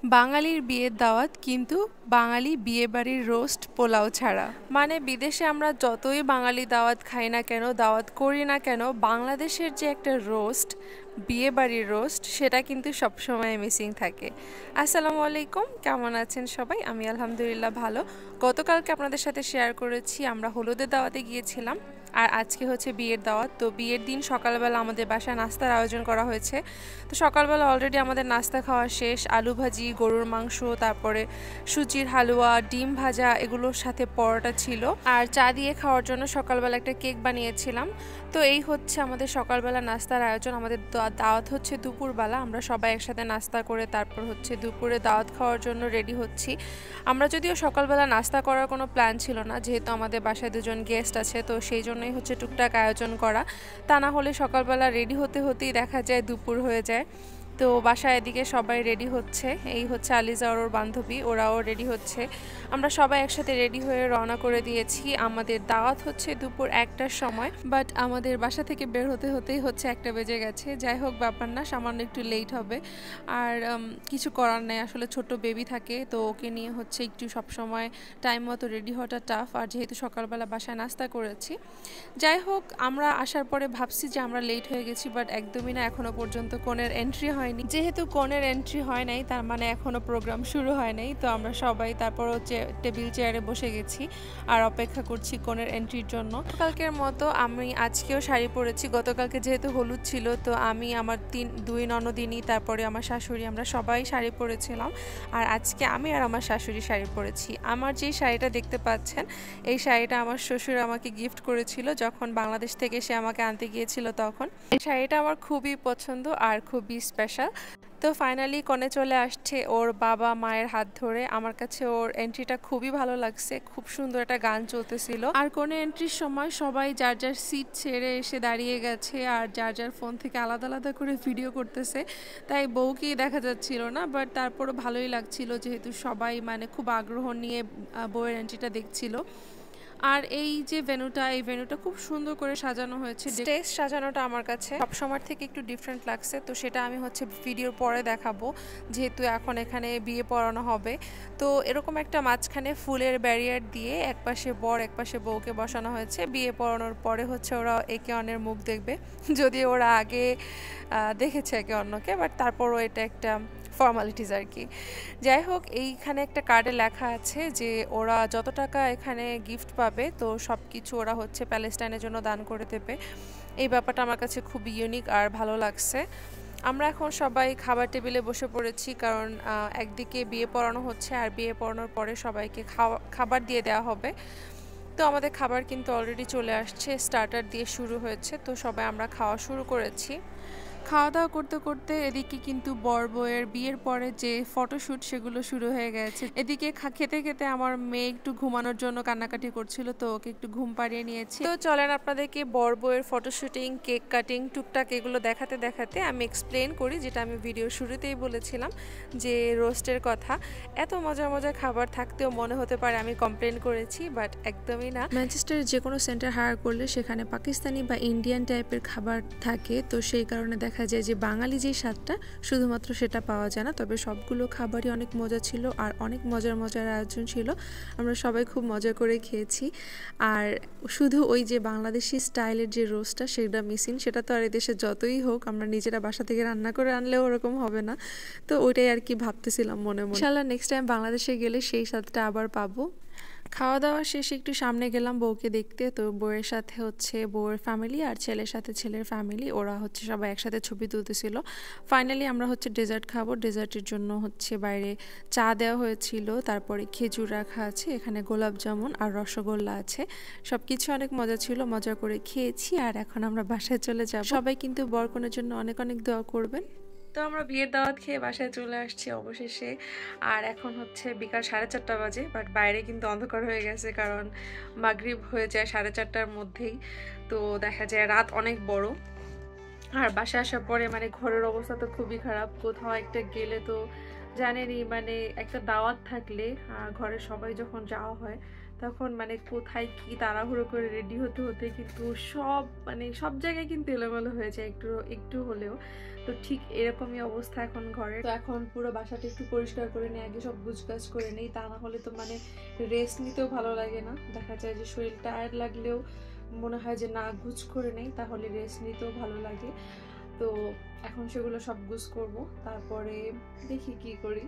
বাঙালির বিয়ের দাওয়াত কিন্তু বাঙালি বিয়ে বাড়ির রোস্ট পোলাও ছাড়া। মানে বিদেশে আমরা যতই বাঙালি দাওয়াত খাই না কেন, দাওয়াত করি না কেন, বাংলাদেশের যে একটা রোস্ট, বিয়ে বাড়ির রোস্ট, সেটা কিন্তু সবসময় মিসিং থাকে। আসসালামু আলাইকুম, কেমন আছেন সবাই? আমি আলহামদুলিল্লাহ ভালো। গতকালকে আপনাদের সাথে শেয়ার করেছি আমরা হলুদের দাওয়াতে গিয়েছিলাম, আর আজকে হচ্ছে বিয়ের দাওয়াত। তো বিয়ের দিন সকালবেলা আমাদের বাসায় নাস্তার আয়োজন করা হয়েছে। তো সকালবেলা অলরেডি আমাদের নাস্তা খাওয়া শেষ। আলু ভাজি, গরুর মাংস, তারপরে সুজির হালুয়া, ডিম ভাজা, এগুলোর সাথে পরোটা ছিল। আর চা দিয়ে খাওয়ার জন্য সকালবেলা একটা কেক বানিয়েছিলাম। তো এই হচ্ছে আমাদের সকালবেলা নাস্তার আয়োজন। আমাদের দাওয়াত হচ্ছে দুপুরবেলা। আমরা সবাই একসাথে নাস্তা করে তারপর হচ্ছে দুপুরে দাওয়াত খাওয়ার জন্য রেডি হচ্ছি। আমরা যদিও সকালবেলা নাস্তা করার কোনো প্ল্যান ছিল না, যেহেতু আমাদের বাসায় দুজন গেস্ট আছে, তো সেই জন্যই হচ্ছে টুকটাক আয়োজন করা। তা না হলে সকালবেলা রেডি হতে হতেই দেখা যায় দুপুর হয়ে যায়। তো বাসায় এদিকে সবাই রেডি হচ্ছে। এই হচ্ছে আলিজা আর ওর বান্ধবী, ওরাও রেডি হচ্ছে। আমরা সবাই একসাথে রেডি হয়ে রওনা করে দিয়েছি। আমাদের দাওয়াত হচ্ছে দুপুর 1টার সময়, বাট আমাদের বাসা থেকে বের হতে হতেই হচ্ছে 1টা বেজে গেছে। যাই হোক, ব্যাপার না, সামান্য একটু লেট হবে। আর কিছু করার নেই, আসলে ছোট বেবি থাকে, তো ওকে নিয়ে হচ্ছে একটু সবসময় টাইম মতো রেডি হওয়াটা টাফ। আর যেহেতু সকালবেলা বাসায় নাস্তা করেছি, যাই হোক, আমরা আসার পরে ভাবছি যে আমরা লেট হয়ে গেছি, বাট একদমই না। এখনো পর্যন্ত কনের এন্ট্রি হয়নি। যেহেতু কনের এন্ট্রি হয় নাই, তার মানে এখনো প্রোগ্রাম শুরু হয় নাই। তো আমরা সবাই তারপর হচ্ছে টেবিল চেয়ারে বসে গেছি আর অপেক্ষা করছি কনের এন্ট্রির জন্য। কালকের মতো আমি আজকেও শাড়ি পরেছি। গতকালকে যেহেতু হলুদ ছিল, তো আমি, আমার দুই ননদিনী, তারপরে আমার শাশুড়ি, আমরা সবাই শাড়ি পরেছিলাম। আর আজকে আমি আর আমার শাশুড়ি শাড়ি পরেছি। আমার যে শাড়িটা দেখতে পাচ্ছেন, এই শাড়িটা আমার শ্বশুর আমাকে গিফট করেছিল যখন বাংলাদেশ থেকে সে আমাকে আনতে গিয়েছিল তখন। এই শাড়িটা আমার খুবই পছন্দ আর খুবই স্পেশাল। তো ফাইনালি কনে চলে আসছে ওর বাবা মায়ের হাত ধরে। আমার কাছে ওর এন্ট্রিটা খুবই ভালো লাগছে, খুব সুন্দর একটা গান চলতেছিল। আর কনে এন্ট্রির সময় সবাই যার যার সিট ছেড়ে এসে দাঁড়িয়ে গেছে আর যার যার ফোন থেকে আলাদা আলাদা করে ভিডিও করতেছে, তাই বউকেই দেখা যাচ্ছিল না। বাট তারপরও ভালোই লাগছিল, যেহেতু সবাই মানে খুব আগ্রহ নিয়ে বউয়ের এন্ট্রিটা দেখছিল। আর এই যে ভেন্যুটা, এই ভেন্যুটা খুব সুন্দর করে সাজানো হয়েছে। স্টেজ সাজানোটা আমার কাছে সবসময় থেকে একটু ডিফারেন্ট লাগছে, তো সেটা আমি হচ্ছে ভিডিওর পরে দেখাবো, যেহেতু এখন এখানে বিয়ে পড়ানো হবে। তো এরকম একটা মাঝখানে ফুলের ব্যারিয়ার দিয়ে একপাশে বর একপাশে বউকে বসানো হয়েছে। বিয়ে পড়ানোর পরে হচ্ছে ওরা একে অন্যের মুখ দেখবে, যদিও ওরা আগে দেখেছে একে অন্যকে, বাট তারপরও এটা একটা ফর্মালিটিস আর কি। যাই হোক, এইখানে একটা কার্ডে লেখা আছে যে ওরা যত টাকা এখানে গিফট পাবে, তো সব কিছু ওরা হচ্ছে প্যালেস্টাইনের জন্য দান করে দেবে। এই ব্যাপারটা আমার কাছে খুব ইউনিক আর ভালো লাগছে। আমরা এখন সবাই খাবার টেবিলে বসে পড়েছি, কারণ একদিকে বিয়ে পড়ানো হচ্ছে আর বিয়ে পড়ানোর পরে সবাইকে খাবার দিয়ে দেওয়া হবে। তো আমাদের খাবার কিন্তু অলরেডি চলে আসছে, স্টার্টার দিয়ে শুরু হয়েছে। তো সবাই আমরা খাওয়া শুরু করেছি। খাওয়া দাওয়া করতে করতে এদিকে কিন্তু বর বউয়ের বিয়ের পরে যে ফটোশ্যুট, সেগুলো শুরু হয়ে গেছে। এদিকে খেতে খেতে আমার মেয়ে একটু ঘুমানোর জন্য কান্নাকাটি করছিল, তো ওকে একটু ঘুম পাড়িয়ে নিয়েছি। তো চলেন আপনাদেরকে বর বউয়ের ফটোশ্যুটিং, কেক কাটিং, টুকটাক এগুলো দেখাতে দেখাতে আমি এক্সপ্লেন করি, যেটা আমি ভিডিও শুরুতেই বলেছিলাম যে রোস্টের কথা। এত মজার মজার খাবার থাকতেও মনে হতে পারে আমি কমপ্লেন করেছি, বাট একদমই না। ম্যানচেস্টারের যে কোনো সেন্টার হায়ার করলে সেখানে পাকিস্তানি বা ইন্ডিয়ান টাইপের খাবার থাকে, তো সেই কারণে দেখা যায় যে বাঙালি যে স্বাদটা শুধুমাত্র সেটা পাওয়া যায় না। তবে সবগুলো খাবারই অনেক মজা ছিল আর অনেক মজার মজার আয়োজন ছিল। আমরা সবাই খুব মজা করে খেয়েছি। আর শুধু ওই যে বাংলাদেশি স্টাইলের যে রোস্টটা, সেটা মিসিং। সেটা তো আর এদেশে যতই হোক আমরা নিজেরা বাসা থেকে রান্না করে আনলেও ওরকম হবে না। তো ওইটাই আর কি ভাবতেছিলাম মনে মনে, ইনশাআল্লাহ নেক্সট টাইম বাংলাদেশে গেলে সেই স্বাদটা আবার পাবো। খাওয়া দাওয়া শেষে একটু সামনে গেলাম বউকে দেখতে। তো বউয়ের সাথে হচ্ছে বউয়ের ফ্যামিলি আর ছেলের সাথে ছেলের ফ্যামিলি, ওরা হচ্ছে সবাই একসাথে ছবি তুলতেছিল। ফাইনালি আমরা হচ্ছে ডেজার্ট খাবো। ডেজার্টের জন্য হচ্ছে বাইরে চা দেওয়া হয়েছিল, তারপরে খেজুর রাখা আছে, এখানে গোলাপ জামুন আর রসগোল্লা আছে। সব কিছু অনেক মজা ছিল, মজা করে খেয়েছি। আর এখন আমরা বাসায় চলে যাব। সবাই কিন্তু বরকনের জন্য অনেক অনেক দোয়া করবেন। তো আমরা বিয়ের দাওয়াত খেয়ে বাসায় চলে আসছি অবশেষে। আর এখন হচ্ছে বিকাল 4:30 বাজে, বাট বাইরে কিন্তু অন্ধকার হয়ে গেছে, কারণ মাগরিব হয়ে যায় 4:30টার মধ্যেই। তো দেখা যায় রাত অনেক বড়। আর বাসায় আসার পরে মানে ঘরের অবস্থা তো খুবই খারাপ। কোথাও একটা গেলে তো জানেনই, মানে একটা দাওয়াত থাকলে ঘরের সবাই যখন যাওয়া হয়, তখন মানে কোথায় কি তাড়াহুড়ো করে রেডি হতে হতে কিন্তু সব জায়গায় কিন্তু এলোমেলো হয়ে যায় একটু একটু হলেও। তো ঠিক এরকমই অবস্থা এখন ঘরে। তো এখন পুরো বাসাটা একটু পরিষ্কার করে নিই, আগে সব গুছগাছ করে নিই, তা না হলে তো মানে রেস্ট নিতেও ভালো লাগে না। দেখা যায় যে শরীর টায়ার্ড লাগলেও মনে হয় যে না গুছ করে নেই, তাহলে রেস্ট নিতেও ভালো লাগে। তো এখন সেগুলো সব গুছ করব, তারপরে দেখি কি করি।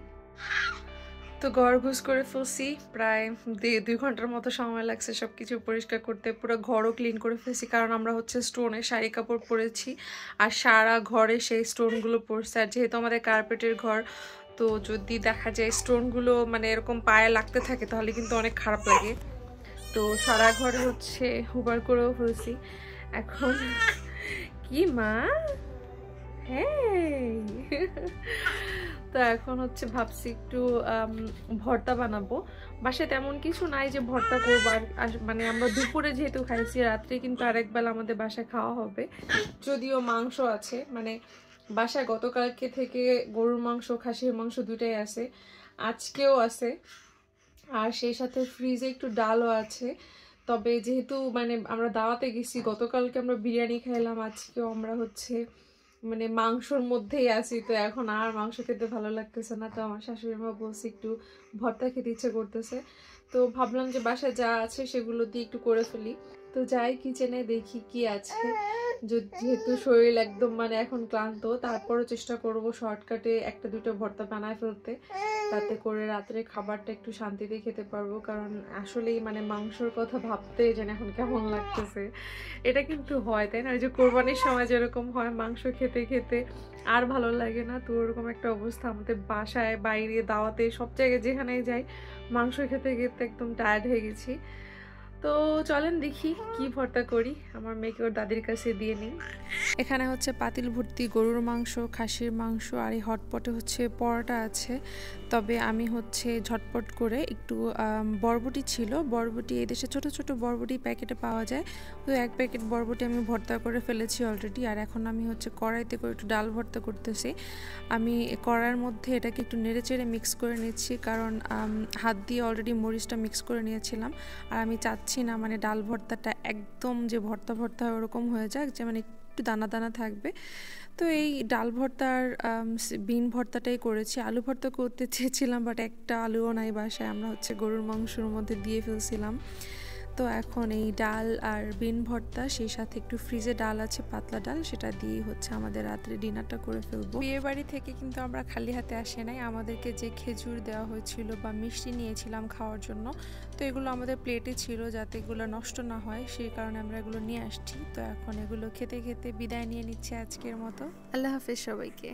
তো ঘর গুছ করে ফেলছি, প্রায় 2 ঘন্টার মতো সময় লাগছে সবকিছু পরিষ্কার করতে। পুরো ঘরও ক্লিন করে ফেলছি, কারণ আমরা হচ্ছে স্টোনে শাড়ি কাপড় পরেছি আর সারা ঘরে সেই স্টোনগুলো পড়ছে। আর যেহেতু আমাদের কার্পেটের ঘর, তো যদি দেখা যায় স্টোনগুলো মানে এরকম পায়ে লাগতে থাকে তাহলে কিন্তু অনেক খারাপ লাগে। তো সারা ঘরে হচ্ছে হুবার করেও ফেলছি। এখন কি মা, হ্যাঁ তো এখন হচ্ছে ভাবছি একটু ভর্তা বানাবো। বাসায় তেমন কিছু নাই যে ভর্তা করবো, আর মানে আমরা দুপুরে যেহেতু খাইছি, রাত্রে কিন্তু আরেক বেলা আমাদের বাসায় খাওয়া হবে। যদিও মাংস আছে, মানে বাসায় গতকালকে থেকে গরুর মাংস খাসির মাংস দুটাই আছে, আজকেও আছে, আর সেই সাথে ফ্রিজে একটু ডালও আছে। তবে যেহেতু মানে আমরা দাওয়াতে গেছি, গতকালকে আমরা বিরিয়ানি খাইলাম, আজকেও আমরা হচ্ছে মানে মাংসর মধ্যেই আছি। তো এখন আর মাংস খেতে ভালো লাগতেছে না, তো আমার শাশুড়ি মা বলছে একটু ভর্তা খেতে ইচ্ছে করতেছে। তো ভাবলাম যে বাসায় যা আছে সেগুলো দিয়ে একটু করে ফেলি। তো যাই কিচেনে দেখি কি আছে, যেহেতু শরীর একদম মানে এখন ক্লান্ত, তারপরও চেষ্টা করব শর্টকাটে 1-2টা ভর্তা বানায় ফেলতে, তাতে করে রাত্রে খাবারটা একটু শান্তিতে খেতে পারবো। কারণ আসলেই মানে মাংসর কথা ভাবতে যেন এখন কেমন লাগতেছে। এটা কিন্তু হয়, তাই না? ওই যে কোরবানির সময় যেরকম হয় মাংস খেতে খেতে আর ভালো লাগে না, তো ওরকম একটা অবস্থা আমাদের বাসায়, বাইরে, দাওয়াতে, সব জায়গায় যেখানেই যাই মাংস খেতে খেতে একদম টায়ার্ড হয়ে গেছি। তো চলেন দেখি কি ভর্তা করি, আমার মেয়েকে ওর দাদির কাছে দিয়ে নিই। এখানে হচ্ছে পাতিল ভর্তি গরুর মাংস, খাসির মাংস, আর এই হটপটে হচ্ছে পরোটা আছে। তবে আমি হচ্ছে ঝটপট করে একটু বরবটি ছিল, বরবটি এদেশে ছোট ছোট বরবটি প্যাকেটে পাওয়া যায়, তো 1 প্যাকেট বরবটি আমি ভর্তা করে ফেলেছি অলরেডি। আর এখন আমি হচ্ছে কড়াইতে করে একটু ডাল ভর্তা করতেছি। আমি কড়াইয়ের মধ্যে এটাকে একটু নেড়ে চেড়ে মিক্স করে নিচ্ছি, কারণ হাত দিয়ে অলরেডি মরিচটা মিক্স করে নিয়েছিলাম। আর আমি চাচ্ছি না মানে ডাল ভর্তাটা একদম যে ভর্তা ভর্তা ওরকম হয়ে যাক, যে মানে একটু দানা দানা থাকবে। তো এই ডাল ভর্তার বিন ভর্তাটাই করেছি। আলু ভর্তা করতে চেয়েছিলাম, বাট একটা আলুও নাই বাসায়, আমরা হচ্ছে গরুর মাংসের মধ্যে দিয়ে ফেলছিলাম। তো এখন এই ডাল আর বিন ভর্তা, সেই সাথে একটু ফ্রিজে ডাল আছে, পাতলা ডাল, সেটা দিয়ে হচ্ছে আমাদের রাত্রে ডিনারটা করে ফেলবো। বিয়ে বাড়ি থেকে কিন্তু আমরা খালি হাতে আসি নাই, আমাদেরকে যে খেজুর দেওয়া হয়েছিল বা মিষ্টি নিয়েছিলাম খাওয়ার জন্য, তো এগুলো আমাদের প্লেটে ছিল যাতে এগুলো নষ্ট না হয়, সেই কারণে আমরা এগুলো নিয়ে আসছি। তো এখন এগুলো খেতে খেতে বিদায় নিয়ে নিচ্ছে আজকের মতো। আল্লাহ হাফেজ সবাইকে।